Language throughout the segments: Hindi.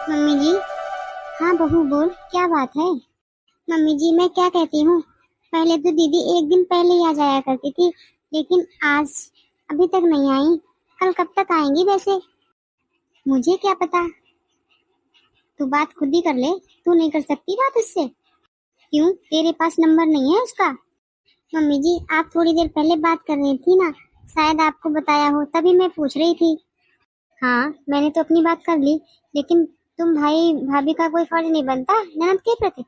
मम्मी जी। हाँ बहू बोल, क्या बात है? मम्मी जी मैं क्या कहती हूँ, पहले तो दीदी एक दिन पहले ही आ जाया करती थी, लेकिन आज अभी तक नहीं आई। कल कब तक आएंगी वैसे? मुझे क्या पता, तू बात खुद ही कर ले। तू नहीं कर सकती बात उससे? क्यों, तेरे पास नंबर नहीं है उसका? मम्मी जी आप थोड़ी देर पहले बात कर रही थी ना, शायद आपको बताया हो, तभी मैं पूछ रही थी। हाँ मैंने तो अपनी बात कर ली, लेकिन तुम भाई भाभी का कोई फर्ज नहीं बनता ननद के प्रति?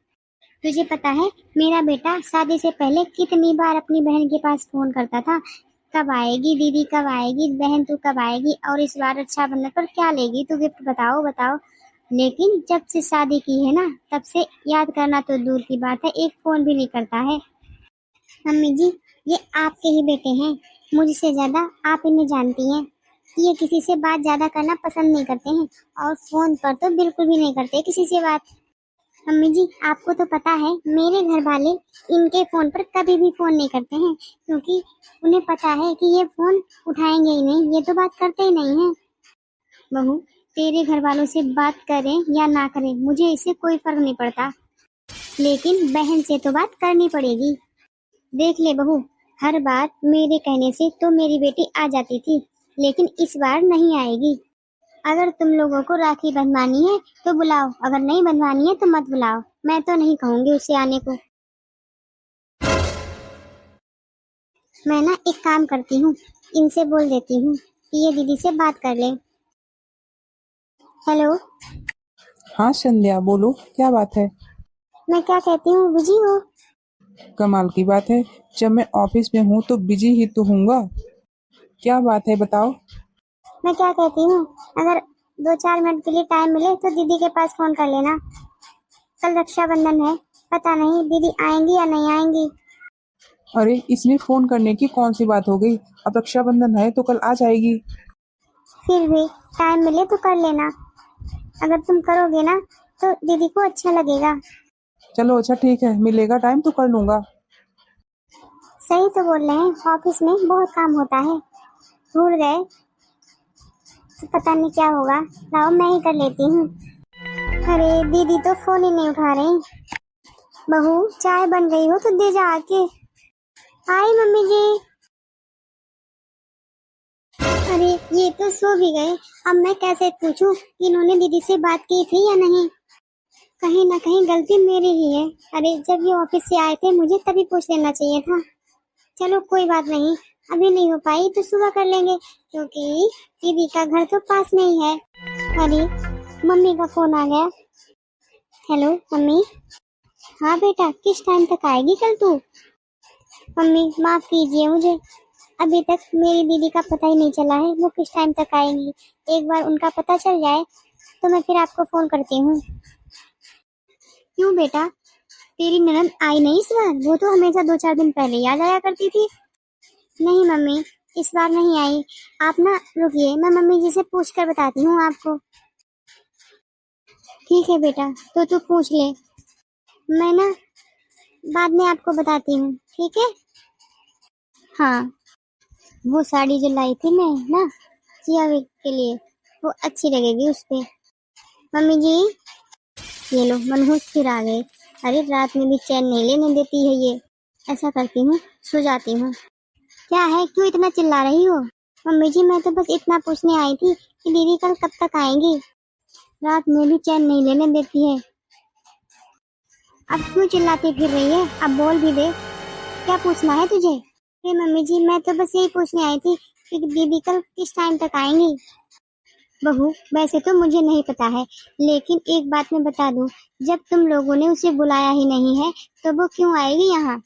तुझे पता है मेरा बेटा शादी से पहले कितनी बार अपनी बहन के पास फोन करता था, कब आएगी दीदी, कब आएगी बहन, तू कब आएगी, और इस बार रक्षाबंधन पर क्या लेगी तू गिफ्ट, बताओ बताओ। लेकिन जब से शादी की है ना, तब से याद करना तो दूर की बात है, एक फोन भी नहीं करता है। मम्मी जी ये आपके ही बेटे हैं, मुझसे ज्यादा आप इन्हें जानती हैं। ये किसी से बात ज्यादा करना पसंद नहीं करते हैं, और फोन पर तो बिल्कुल भी नहीं करते किसी से बात। मम्मी जी आपको तो पता है मेरे घर वाले इनके फोन पर कभी भी फोन नहीं करते हैं, क्योंकि उन्हें पता है कि ये फोन उठाएंगे ही नहीं, ये तो बात करते ही नहीं है। बहू तेरे घर वालों से बात करें या ना करें मुझे इससे कोई फर्क नहीं पड़ता, लेकिन बहन से तो बात करनी पड़ेगी। देख ले बहू, हर बार मेरे कहने से तो मेरी बेटी आ जाती थी, लेकिन इस बार नहीं आएगी। अगर तुम लोगों को राखी बंधवानी है तो बुलाओ, अगर नहीं बंधवानी है तो मत बुलाओ, मैं तो नहीं कहूंगी उसे आने को। मैं ना एक काम करती हूँ, इनसे बोल देती हूँ कि ये दीदी से बात कर ले। हेलो। हाँ संध्या बोलो, क्या बात है? मैं क्या कहती हूँ, बिजी हो? कमाल की बात है, जब मैं ऑफिस में हूँ तो बिजी ही तो हूँगा। क्या बात है बताओ। मैं क्या कहती हूँ, अगर 2-4 मिनट के लिए टाइम मिले तो दीदी के पास फोन कर लेना। कल रक्षाबंधन है, पता नहीं दीदी आएंगी या नहीं आएंगी। अरे इसमें फोन करने की कौन सी बात हो गई, अब रक्षाबंधन है तो कल आ जाएगी। फिर भी टाइम मिले तो कर लेना, अगर तुम करोगे ना तो दीदी को अच्छा लगेगा। चलो अच्छा ठीक है, मिलेगा टाइम तो कर लूंगा। सही तो बोल रहे हैं, ऑफिस में बहुत काम होता है, भूल गए तो पता नहीं क्या होगा। लाओ मैं ही कर लेती हूँ। अरे दीदी तो फोन ही नहीं उठा रही। बहू चाय बन गई हो तो दे जा आके। हाय मम्मी जी। अरे ये तो सो भी गए, अब मैं कैसे पूछूं कि इन्होंने दीदी से बात की थी या नहीं। कहीं ना कहीं गलती मेरी ही है। अरे जब ये ऑफिस से आए थे मुझे तभी पूछ लेना चाहिए था। चलो कोई बात नहीं, अभी नहीं हो पाई तो सुबह कर लेंगे, क्योंकि दीदी का घर तो पास में ही है। अरे मम्मी का फोन आ गया। Hello mummy. हाँ बेटा किस टाइम तक आएगी कल तू? मम्मी माफ कीजिए मुझे, अभी तक मेरी दीदी का पता ही नहीं चला है वो किस टाइम तक आएंगी। एक बार उनका पता चल जाए तो मैं फिर आपको फोन करती हूँ। क्यों बेटा, तेरी ननद आई नहीं इस बार? वो तो हमेशा 2-4 दिन पहले ही आ जाया करती थी। नहीं मम्मी, इस बार नहीं आई। आप ना रुकिए, मैं मम्मी जी से पूछ कर बताती हूँ आपको। ठीक है बेटा, तो तू पूछ ले, मैं ना बाद में आपको बताती हूँ, ठीक है? हाँ वो साड़ी जो लाई थी मैं ना जिया के लिए, वो अच्छी लगेगी उस पे। मम्मी जी ये लो, मनहूस फिर आ गए। अरे रात में भी चैन नहीं लेने देती है ये। ऐसा करती हूँ, सो जाती हूँ। क्या है, क्यों इतना चिल्ला रही हो? मम्मी जी मैं तो बस इतना पूछने आई थी कि दीदी कल कब तक आएंगी, रात में भी चैन नहीं लेने देती है। अब क्यों चिल्लाती फिर रही है, अब बोल भी दे, क्या पूछना है तुझे? हे मम्मी जी मैं तो बस यही पूछने आई थी कि दीदी कल किस टाइम तक आएंगी। बहू वैसे तो मुझे नहीं पता है, लेकिन एक बात मैं बता दूं, जब तुम लोगों ने उसे बुलाया ही नहीं है तो वो क्यों आएगी यहाँ?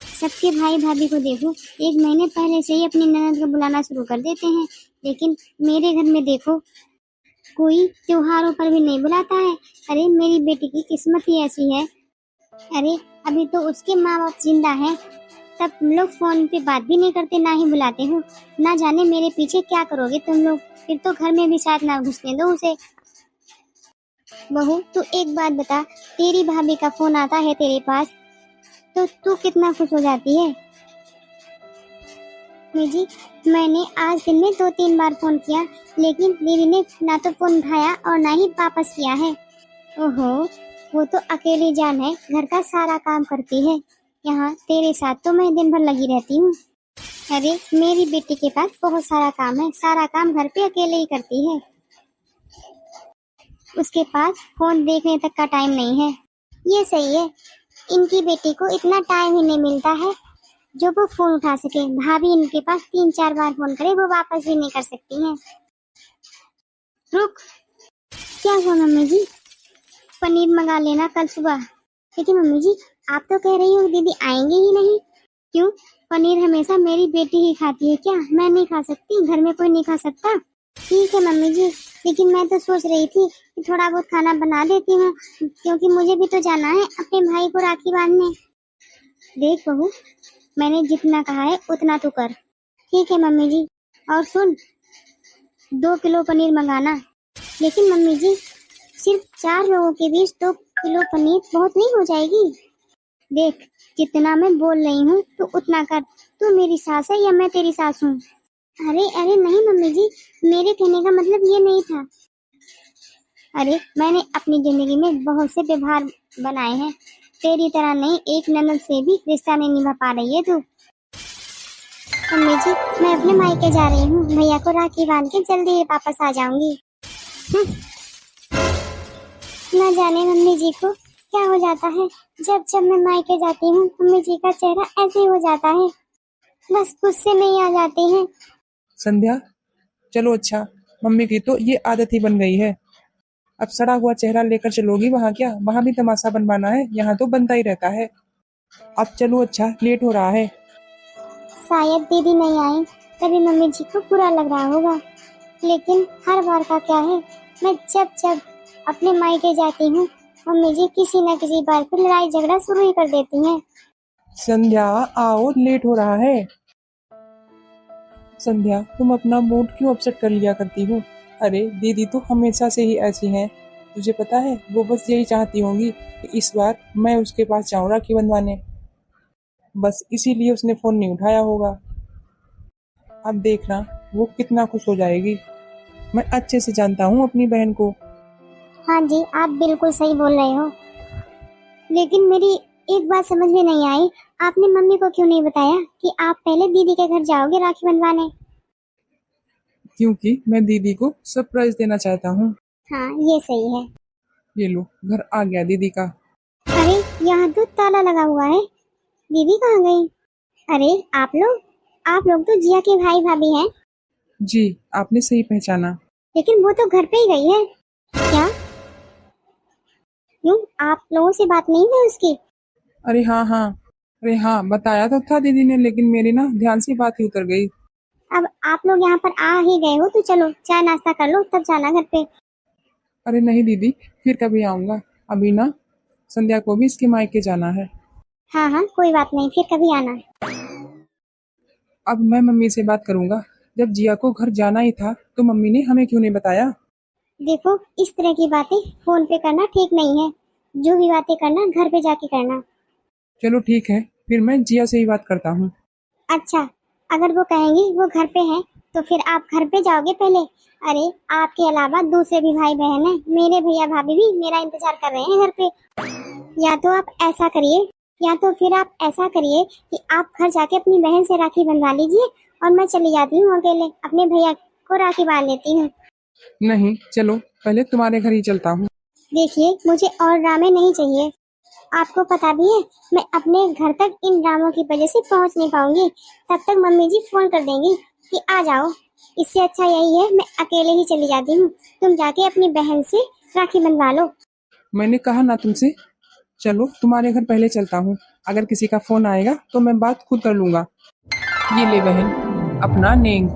सबके भाई भाभी को देखो, 1 महीने पहले से ही अपनी ननद को बुलाना शुरू कर देते हैं, लेकिन मेरे घर में देखो कोई त्योहारों पर भी नहीं बुलाता है। अरे मेरी बेटी की किस्मत ही ऐसी है। अरे अभी तो उसके माँ बाप जिंदा हैं, तब तुम लोग फोन पे बात भी नहीं करते, ना ही बुलाते हो। ना जाने मेरे पीछे क्या करोगे तुम लोग, फिर तो घर में भी शायद ना घुसने दो उसे। बहू तू एक बात बता, तेरी भाभी का फोन आता है तेरे पास तो तू कितना खुश हो जाती है? मम्मी जी, मैंने आज दिन में 2-3 बार फोन किया, लेकिन दीदी ने ना तो फोन उठाया और ना ही वापस किया है। ओहो, वो तो अकेली जान है, घर का सारा काम करती है। यहाँ तेरे साथ तो मैं दिन भर लगी रहती हूँ। अरे मेरी बेटी के पास बहुत सारा काम है, सारा काम घर पे अकेले ही करती है। उसके पास फोन देखने तक का टाइम नहीं है। ये सही है, इनकी बेटी को इतना टाइम ही नहीं मिलता है जो वो फोन उठा सके। भाभी इनके पास 3-4 बार फोन करे, वो वापस भी नहीं कर सकती हैं। रुक, क्या हुआ मम्मी जी? पनीर मंगा लेना कल सुबह। लेकिन मम्मी जी, आप तो कह रही हो दीदी आएंगे ही नहीं। क्यों? पनीर हमेशा मेरी बेटी ही खाती है क्या? मैं नहीं खा सकती? घर में कोई नहीं खा सकता? ठीक है मम्मी जी, लेकिन मैं तो सोच रही थी कि थोड़ा बहुत खाना बना देती हूँ, क्योंकि मुझे भी तो जाना है अपने भाई को राखी बांधने। देख बहू, मैंने जितना कहा है उतना तो कर। ठीक है मम्मी जी। और सुन, 2 किलो पनीर मंगाना। लेकिन मम्मी जी, सिर्फ 4 लोगों के बीच 2 किलो पनीर बहुत नहीं हो जाएगी? देख, जितना मैं बोल रही हूँ तो उतना कर। तू मेरी सास है या मैं तेरी सास हूँ? अरे अरे नहीं मम्मी जी, मेरे कहने का मतलब ये नहीं था। अरे मैंने अपनी जिंदगी में बहुत से व्यवहार बनाए हैं, तेरी तरह नहीं। एक ननद से भी रिश्ता नहीं निभा पा रही है तू। मम्मी जी, मैं अपने मायके जा रही हूँ, भैया को राखी बांध के जल्दी ही वापस आ जाऊंगी। ना जाने मम्मी जी को क्या हो जाता है, जब जब मैं मायके जाती हूँ मम्मी जी का चेहरा ऐसे ही हो जाता है, बस गुस्से में ही आ जाते हैं। संध्या, चलो अच्छा, मम्मी की तो ये आदत ही बन गई है। अब सड़ा हुआ चेहरा लेकर चलोगी वहाँ? क्या वहाँ भी तमाशा बनवाना है? यहाँ तो बनता ही रहता है। अब चलो अच्छा, लेट हो रहा है। शायद दीदी नहीं आई तभी मम्मी जी को बुरा लग रहा होगा, लेकिन हर बार का क्या है, मैं जब जब अपने मायके जाती हूँ मम्मी जी किसी न किसी बात पर लड़ाई झगड़ा शुरू ही कर देती हैं। संध्या आओ, लेट हो रहा है। संध्या, तुम अपना मूड क्यों अपसेट कर लिया करती हो? अरे दीदी तो हमेशा से ही ऐसी हैं। तुझे पता है, वो बस यही चाहती होंगी कि इस बार मैं उसके पास जाऊं राखी बंधवाने। बस इसीलिए उसने फोन नहीं उठाया होगा। अब देखना वो कितना खुश हो जाएगी। मैं अच्छे से जानता हूँ अपनी बहन को। हाँ जी, आप बिल्कुल सही बोल रहे हो, लेकिन मेरी एक बात समझ में नहीं आई, आपने मम्मी को क्यों नहीं बताया कि आप पहले दीदी के घर जाओगे राखी बंधवाने? क्योंकि मैं दीदी को सरप्राइज देना चाहता हूँ। हाँ ये सही है। ये लो, घर आ गया दीदी का। अरे यहाँ तो ताला लगा हुआ है, दीदी कहाँ गई? अरे आप लोग तो जिया के भाई भाभी हैं। जी, आपने सही पहचाना। लेकिन वो तो घर पे ही गई है। क्या? क्यों, आप लोगों से बात नहीं हुई उसकी? अरे हाँ हाँ, अरे हाँ, बताया तो था दीदी ने, लेकिन मेरी ना ध्यान से बात ही उतर गई। अब आप लोग यहाँ पर आ ही गए हो तो चलो चाय नाश्ता कर लो, तब जाना घर पे। अरे नहीं दीदी, फिर कभी आऊंगा। अभी ना संध्या को भी इसके मायके जाना है। हाँ हाँ कोई बात नहीं, फिर कभी आना। अब मैं मम्मी से बात करूंगा। जब जिया को घर जाना ही था तो मम्मी ने हमें क्यों नहीं बताया? देखो, इस तरह की बातें फोन पे करना ठीक नहीं है, जो भी बातें करना घर पे जाके करना। चलो ठीक है, फिर मैं जिया से ही बात करता हूँ। अच्छा, अगर वो कहेंगी वो घर पे हैं तो फिर आप घर पे जाओगे पहले? अरे आपके अलावा दूसरे भी भाई बहन हैं, मेरे भैया भाभी भी मेरा इंतजार कर रहे हैं घर पे। या तो आप ऐसा करिए, या तो फिर आप ऐसा करिए कि आप घर जाके अपनी बहन से राखी बंधवा लीजिए और मैं चली जाती हूँ अकेले, अपने भैया को राखी बांध लेती हूँ। नहीं, चलो पहले तुम्हारे घर ही चलता हूँ। देखिए, मुझे और ड्रामे नहीं चाहिए। आपको पता भी है मैं अपने घर तक इन ड्रामों की वजह से पहुंच नहीं पाऊंगी, तब तक मम्मी जी फोन कर देंगी कि आ जाओ। इससे अच्छा यही है मैं अकेले ही चली जाती हूँ, तुम जाके अपनी बहन से राखी बंधवा लो। मैंने कहा ना तुमसे, चलो तुम्हारे घर पहले चलता हूँ। अगर किसी का फोन आएगा तो मैं बात खुद कर लूंगा। ये ले बहन, अपना नेंग।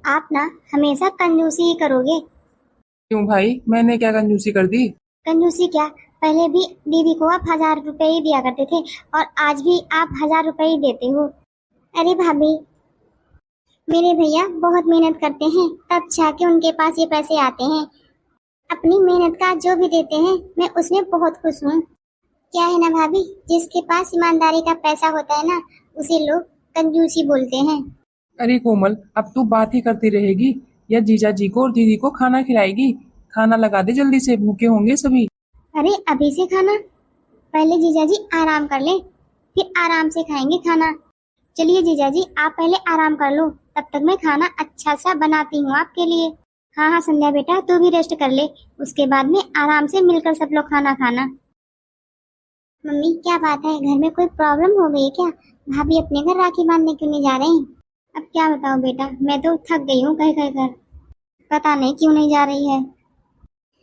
आप ना हमेशा कंजूसी ही करोगे। क्यों भाई, मैंने क्या कंजूसी कर दी? कंजूसी क्या, पहले भी दीदी को आप 1000 रुपए ही दिया करते थे और आज भी आप 1000 रुपए ही देते हो। अरे भाभी, मेरे भैया बहुत मेहनत करते हैं, तब जाके उनके पास ये पैसे आते हैं। अपनी मेहनत का जो भी देते हैं मैं उसमें बहुत खुश हूँ। क्या है ना भाभी, जिसके पास ईमानदारी का पैसा होता है ना, उसे लोग कंजूसी बोलते हैं। अरे कोमल, अब तू बात ही करती रहेगी या जीजा जी को और दीदी को खाना खिलाएगी? खाना लगा दे जल्दी से, भूखे होंगे सभी। अरे अभी से खाना? पहले जीजा जी आराम कर ले, फिर आराम से खाएंगे खाना। चलिए जीजा जी, आप पहले आराम कर लो, तब तक मैं खाना अच्छा सा बनाती हूँ आपके लिए। हाँ हाँ संध्या बेटा, तू भी रेस्ट कर ले, उसके बाद में आराम से मिलकर सब लोग खाना खाना। मम्मी क्या बात है, घर में कोई प्रॉब्लम हो गई क्या? भाभी अपने घर राखी बांधने क्यों नहीं जा रही? अब क्या बताऊँ बेटा, मैं तो थक गई हूँ कह कह कर, पता नहीं क्यों नहीं जा रही है।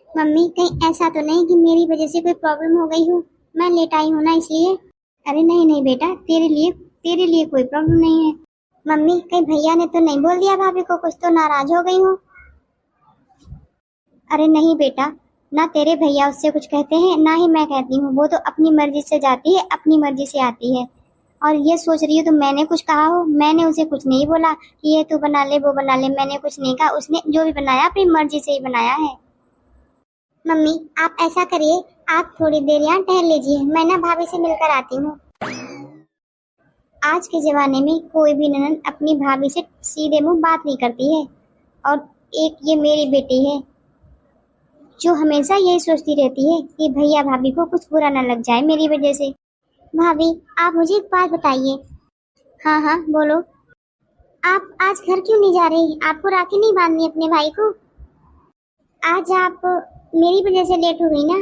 मम्मी कहीं ऐसा तो नहीं कि मेरी वजह से कोई प्रॉब्लम हो गई हो, मैं लेट आई हूँ ना इसलिए। अरे नहीं नहीं बेटा, तेरे लिए कोई प्रॉब्लम नहीं है। मम्मी कहीं भैया ने तो नहीं बोल दिया भाभी को कुछ, तो नाराज हो गई हो? अरे नहीं बेटा, ना तेरे भैया उससे कुछ कहते हैं ना ही मैं कहती हूँ, वो तो अपनी मर्जी से जाती है, अपनी मर्जी से आती है। और ये सोच रही हो तो मैंने कुछ कहा हो? मैंने उसे कुछ नहीं बोला कि ये तू बना ले वो बना ले, मैंने कुछ नहीं कहा, उसने जो भी बनाया अपनी मर्जी से ही बनाया है। मम्मी आप ऐसा करिए, आप थोड़ी देर यहाँ टहल लीजिए, मैं ना भाभी से मिलकर आती हूँ। आज के जमाने में कोई भी ननद अपनी भाभी से सीधे मुंह बात नहीं करती है, और एक ये मेरी बेटी है जो हमेशा यही सोचती रहती है कि भैया भाभी को कुछ बुरा न लग जाए मेरी वजह से। भाभी आप मुझे एक बात बताइए। हाँ हाँ बोलो। आप आज घर क्यों नहीं जा रही? आपको राखी नहीं बांधनी अपने भाई को? आज आप मेरी वजह से लेट हो गई ना,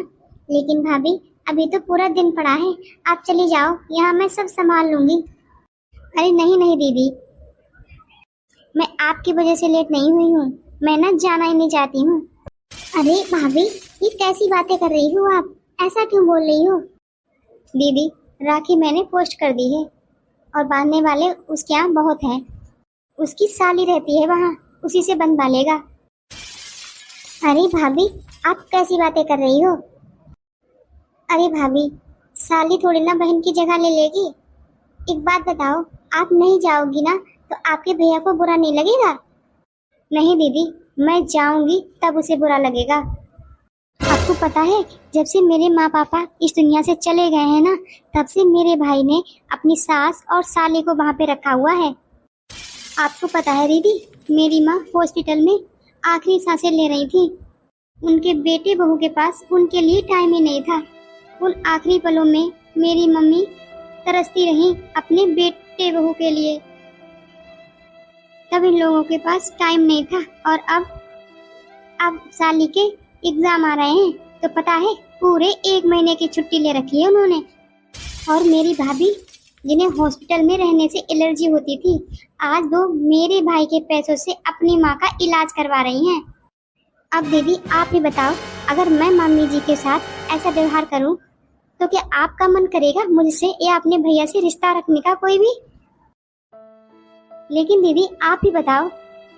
लेकिन भाभी अभी तो पूरा दिन पड़ा है, आप चली जाओ, यहाँ मैं सब संभाल लूंगी। अरे नहीं नहीं दीदी, मैं आपकी वजह से लेट नहीं हुई हूँ, मैं ना जाना ही नहीं चाहती हूँ। अरे भाभी ये कैसी बातें कर रही हो आप, ऐसा क्यों बोल रही हो? दीदी राखी मैंने पोस्ट कर दी है और बांधने वाले उसके यहाँ बहुत हैं, उसकी साली रहती है वहाँ, उसी से बंधवा लेगा। अरे भाभी आप कैसी बातें कर रही हो? अरे भाभी साली थोड़ी ना बहन की जगह ले लेगी। एक बात बताओ, आप नहीं जाओगी ना तो आपके भैया को बुरा नहीं लगेगा? नहीं दीदी, मैं जाऊंगी तब उसे बुरा लगेगा। आपको पता है जब से मेरे माँ पापा इस दुनिया से चले गए हैं ना, तब से मेरे भाई ने अपनी सास और साली को वहाँ पे रखा हुआ है। आपको पता है दीदी, मेरी माँ हॉस्पिटल में आखिरी सांसें ले रही थी, उनके बेटे बहू के पास उनके लिए टाइम ही नहीं था। उन आखिरी पलों में मेरी मम्मी तरसती रही अपने बेटे बहू के लिए, तब इन लोगों के पास टाइम नहीं था। और अब साली के एग्जाम आ रहे हैं तो पता है पूरे 1 महीने की छुट्टी ले रखी है उन्होंने। और मेरी भाभी जिन्हें हॉस्पिटल में रहने से एलर्जी होती थी, आज वो मेरे भाई के पैसों से अपनी माँ का इलाज करवा रही हैं। अब दीदी आप ही बताओ, अगर मैं मम्मी जी के साथ ऐसा व्यवहार करूं तो क्या आपका मन करेगा मुझसे या अपने भैया से रिश्ता रखने का कोई भी? लेकिन दीदी आप ही बताओ,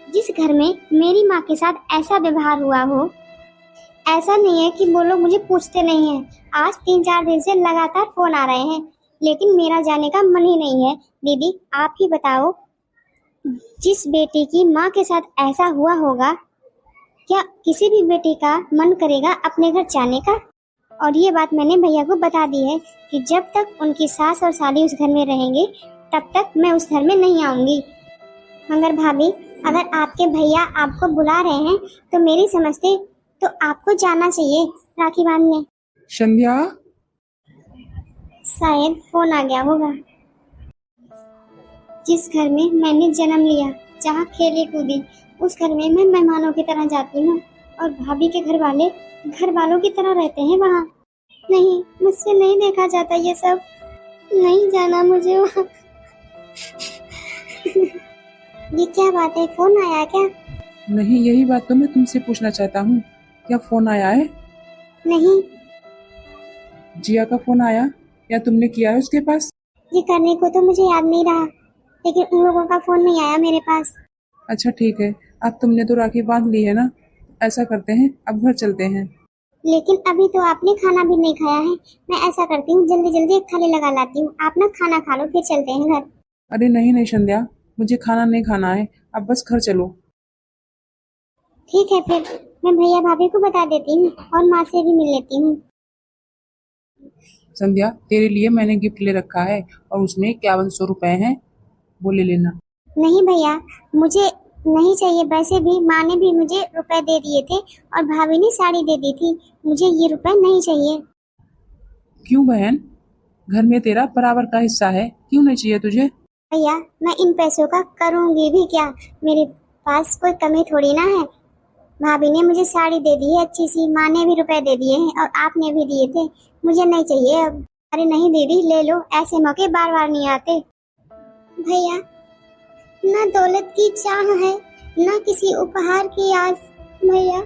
जिस घर में मेरी माँ के साथ ऐसा व्यवहार हुआ हो, ऐसा नहीं है कि वो लोग मुझे पूछते नहीं हैं, आज 3-4 दिन से लगातार फोन आ रहे हैं, लेकिन मेरा जाने का मन ही नहीं है। दीदी आप ही बताओ, जिस बेटी की माँ के साथ ऐसा हुआ होगा, क्या किसी भी बेटी का मन करेगा अपने घर जाने का? और ये बात मैंने भैया को बता दी है कि जब तक उनकी सास और साली उस घर में रहेंगे तब तक मैं उस घर में नहीं आऊंगी। मगर भाभी अगर आपके भैया आपको बुला रहे हैं तो मेरी समझते तो आपको जाना चाहिए राखी बांधने। संध्या, शायद फोन आ गया होगा। जिस घर में मैंने जन्म लिया, जहाँ खेली कूदी, उस घर में मैं मेहमानों की तरह जाती हूँ और भाभी के घर वाले घर वालों की तरह रहते हैं वहाँ। नहीं, मुझसे नहीं देखा जाता ये सब, नहीं जाना मुझे वहाँ। ये क्या बात है, फोन आया क्या? नहीं, यही बात तो मैं तुमसे पूछना चाहता हूँ, क्या फोन आया है? नहीं। जिया का फोन आया या तुमने किया है उसके पास? ये करने को तो मुझे याद नहीं रहा, लेकिन उन लोगों का फोन नहीं आया मेरे पास। अच्छा ठीक है, अब तुमने तो राखी बांध ली है ना, ऐसा करते हैं अब घर चलते हैं। लेकिन अभी तो आपने खाना भी नहीं खाया है, मैं ऐसा करती हूँ जल्दी जल्दी एक थाली लगा लाती हूँ, आप ना खाना खा लो फिर चलते हैं घर। अरे नहीं नहीं संध्या, मुझे खाना नहीं खाना है, अब बस घर चलो। ठीक है फिर मैं भैया भाभी को बता देती हूँ और माँ से भी मिल लेती हूँ। संध्या, तेरे लिए मैंने गिफ्ट ले रखा है और उसमें 5100 रुपए हैं, वो ले लेना। नहीं भैया, मुझे नहीं चाहिए। वैसे भी माँ ने भी मुझे रुपए दे दिए थे और भाभी ने साड़ी दे दी थी। मुझे ये रुपए नहीं चाहिए। क्यों बहन, घर में तेरा बराबर का हिस्सा है, क्यों नहीं चाहिए तुझे? भैया, मैं इन पैसों का करूंगी भी क्या? मेरे पास कोई कमी थोड़ी ना है। भाभी ने मुझे साड़ी दे दी है अच्छी सी, माँ ने भी रुपए दे दिए हैं और आपने भी दिए थे। मुझे नहीं चाहिए अब। अरे नहीं दीदी, ले लो, ऐसे मौके बार बार नहीं आते। भैया, ना दौलत की चाह है, ना किसी उपहार की आस। भैया,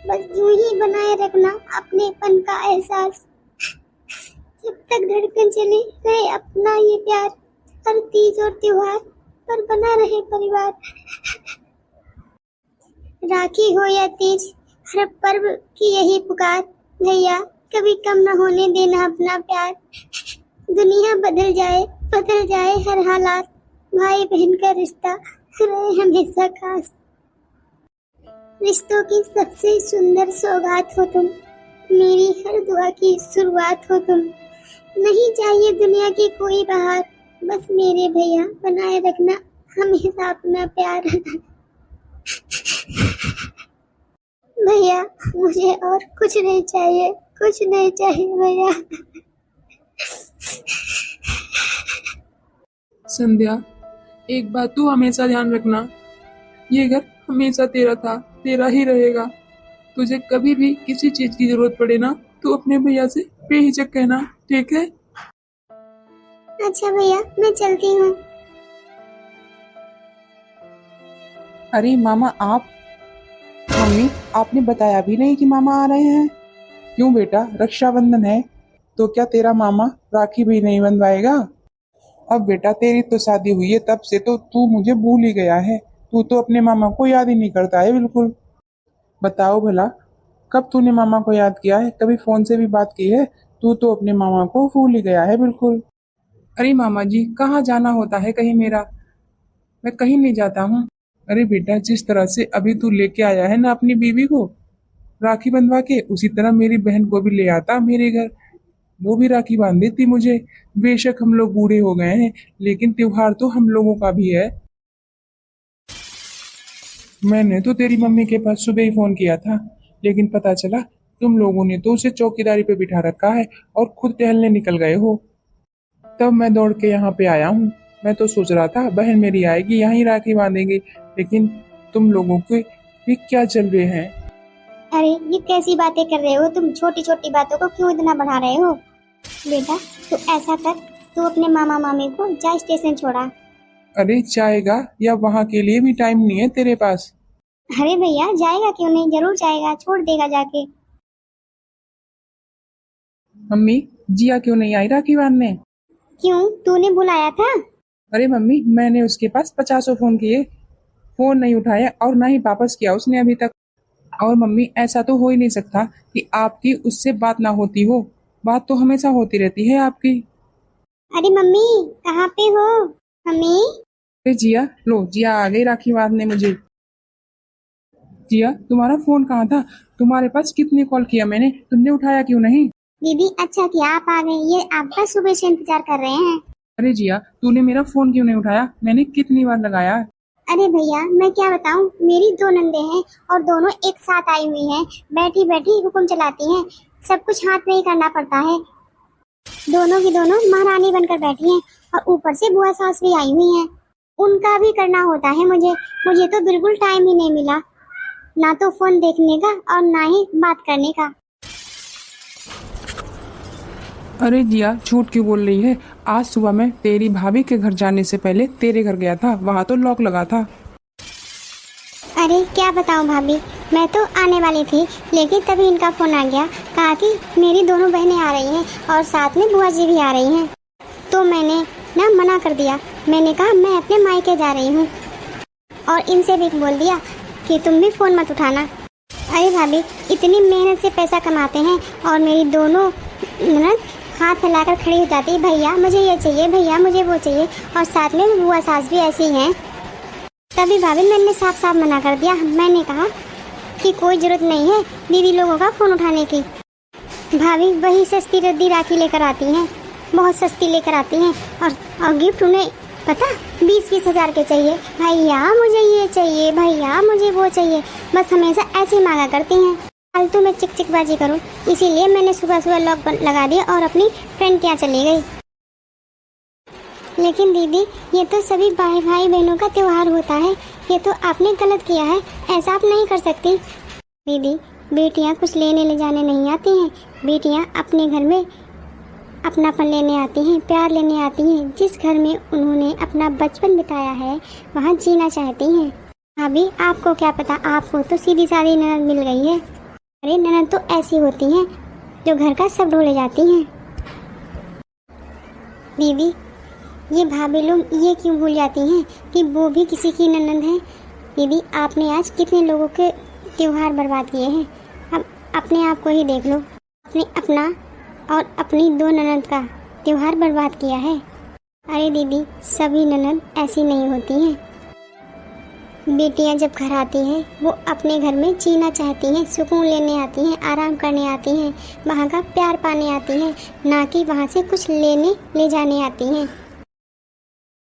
बस यूं ही बनाए रखना अपनेपन का एहसास। जब तक धड़कन चले रहे अपना ये प्यार, हर तीज और त्योहार पर बना रहे परिवार। राखी हो या तीज, हर पर्व की यही पुकार। भैया, कभी कम न होने देना अपना प्यार। दुनिया बदल जाए हर हालात, भाई बहन का रिश्ता रहे हमेशा खास। रिश्तों की सबसे सुंदर सौगात हो तुम, मेरी हर दुआ की शुरुआत हो तुम। नहीं चाहिए दुनिया की कोई बहार, बस मेरे भैया बनाए रखना हमेशा अपना प्यार। भैया, मुझे और कुछ नहीं चाहिए, कुछ नहीं चाहिए भैया। संध्या, एक बात तू हमेशा ध्यान रखना, ये घर हमेशा तेरा था, तेरा ही रहेगा। तुझे कभी भी किसी चीज की जरूरत पड़े ना, तो अपने भैया से बेहिचक कहना, ठीक है? अच्छा भैया, मैं चलती हूँ। अरे मामा आप, मम्मी आपने बताया भी नहीं कि मामा आ रहे हैं। क्यों बेटा, रक्षाबंधन है तो क्या तेरा मामा राखी भी नहीं बंधवाएगा? अब बेटा तेरी तो शादी हुई है, तब से तो तू मुझे भूल ही गया है। तू तो अपने मामा को याद ही नहीं करता है बिल्कुल। बताओ भला, कब तूने मामा को याद किया है? कभी फोन से भी बात की है? तू तो अपने मामा को भूल ही गया है बिल्कुल। अरे मामा जी, कहाँ जाना होता है कहीं मेरा, मैं कहीं नहीं जाता हूँ। अरे बेटा, जिस तरह से अभी तू लेके आया है ना अपनी बीवी को राखी बंधवा के, उसी तरह मेरी बहन को भी ले आता मेरे घर, वो भी राखी बांध देती मुझे। बेशक हम लोग बूढ़े हो गए हैं, लेकिन त्योहार तो हम लोगों का भी है। मैंने तो तेरी मम्मी के पास सुबह ही फोन किया था, लेकिन पता चला तुम लोगों ने तो उसे चौकीदारी पे बिठा रखा है और खुद टहलने निकल गए हो। तब मैं दौड़ के यहाँ पे आया हूँ। मैं तो सोच रहा था बहन मेरी आएगी, यहीं राखी बांधेंगे, लेकिन तुम लोगों के भी क्या चल रहे हैं? अरे ये कैसी बातें कर रहे हो तुम? छोटी छोटी बातों को क्यों इतना बढ़ा रहे हो? बेटा, तू ऐसा कर, तू अपने मामा मामी को जा स्टेशन छोड़ा। अरे जाएगा या वहाँ के लिए भी टाइम नहीं है तेरे पास? अरे भैया, जाएगा क्यों नहीं, जरूर जाएगा, छोड़ देगा जाके। मम्मी, जिया क्यों नहीं आई राखी बांधने? क्यों, तूने बुलाया था? अरे मम्मी, मैंने उसके पास 50 फोन किए, फोन नहीं उठाया और ना ही वापस किया उसने अभी तक। और मम्मी, ऐसा तो हो ही नहीं सकता कि आपकी उससे बात ना होती हो, बात तो हमेशा होती रहती है आपकी। अरे मम्मी, कहाँ पे हो? मम्मी। अरे जिया, लो जिया आ गई राखी बांधने मुझे। जिया, तुम्हारा फोन कहाँ था? तुम्हारे पास कितनी कॉल किया मैंने, तुमने उठाया क्यों नहीं? दीदी, अच्छा किया आप आ गए, ये आपका सुबह से इंतजार कर रहे हैं। अरे जिया, तूने मेरा फोन क्यों नहीं उठाया? मैंने कितनी बार लगाया। अरे भैया, मैं क्या बताऊं, मेरी 2 नंदे हैं और दोनों एक साथ आई हुई हैं। बैठी बैठी हुक्म चलाती हैं, सब कुछ हाथ में ही करना पड़ता है। दोनों की दोनों महारानी बनकर बैठी हैं और ऊपर से बुआ सास भी आई हुई हैं, उनका भी करना होता है मुझे। मुझे तो बिल्कुल टाइम ही नहीं मिला, ना तो फोन देखने का और ना ही बात करने का। अरे जिया, झूठ क्यों बोल रही है? आज सुबह मैं तेरी भाभी के घर जाने से पहले तेरे घर गया था, वहाँ तो लॉक लगा था। अरे क्या बताऊं भाभी, मैं तो आने वाली थी, लेकिन तभी इनका फोन आ गया, कहा कि मेरी दोनों बहनें आ रही हैं और साथ में बुआ जी भी आ रही हैं। तो मैंने ना मना कर दिया, मैंने कहा मैं अपने मायके जा रही हूँ और इनसे भी बोल दिया कि तुम भी फोन मत उठाना। अरे भाभी, इतनी मेहनत से पैसा कमाते हैं और मेरी दोनों ननद हाथ फैलाकर खड़ी हो जाती है, भैया मुझे ये चाहिए, भैया मुझे वो चाहिए, और साथ में बुआ सास भी ऐसी हैं। तभी भाभी मैंने साफ साफ मना कर दिया। मैंने कहा कि कोई जरूरत नहीं है दीदी लोगों का फ़ोन उठाने की। भाभी वही सस्ती रद्दी राखी लेकर आती हैं, बहुत सस्ती लेकर आती हैं, और गिफ्ट उन्हें पता 20-20 हजार के चाहिए, भैया मुझे ये चाहिए, भैया मुझे वो चाहिए, बस हमेशा ऐसे ही मांगा करती हैं। फालतू में चिकचिकबाजी करूं, इसीलिए मैंने सुबह सुबह लॉक लगा दिया और अपनी फ्रेंड के यहाँ चली गई। लेकिन दीदी ये तो सभी भाई भाई बहनों का त्योहार होता है, ये तो आपने गलत किया है, ऐसा आप नहीं कर सकती। दीदी बेटियां कुछ लेने ले जाने नहीं आती हैं, बेटियां अपने घर में अपनापन लेने आती हैं, प्यार लेने आती हैं। जिस घर में उन्होंने अपना बचपन बिताया है वहाँ जीना चाहती हैं। भाभी आपको क्या पता, आपको तो सीधी सादी ननद मिल गई है। अरे ननद तो ऐसी होती हैं जो घर का सब ढोले जाती हैं। दीदी ये भाभी लोग ये क्यों भूल जाती हैं कि वो भी किसी की ननद है। दीदी आपने आज कितने लोगों के त्योहार बर्बाद किए हैं, अब अपने आप को ही देख लो। आपने अपना और अपनी 2 ननद का त्योहार बर्बाद किया है। अरे दीदी सभी ननद ऐसी नहीं होती हैं। बेटियां जब घर आती हैं वो अपने घर में जीना चाहती हैं, सुकून लेने आती हैं, आराम करने आती हैं, वहाँ का प्यार पाने आती हैं, ना कि वहाँ से कुछ लेने ले जाने आती हैं।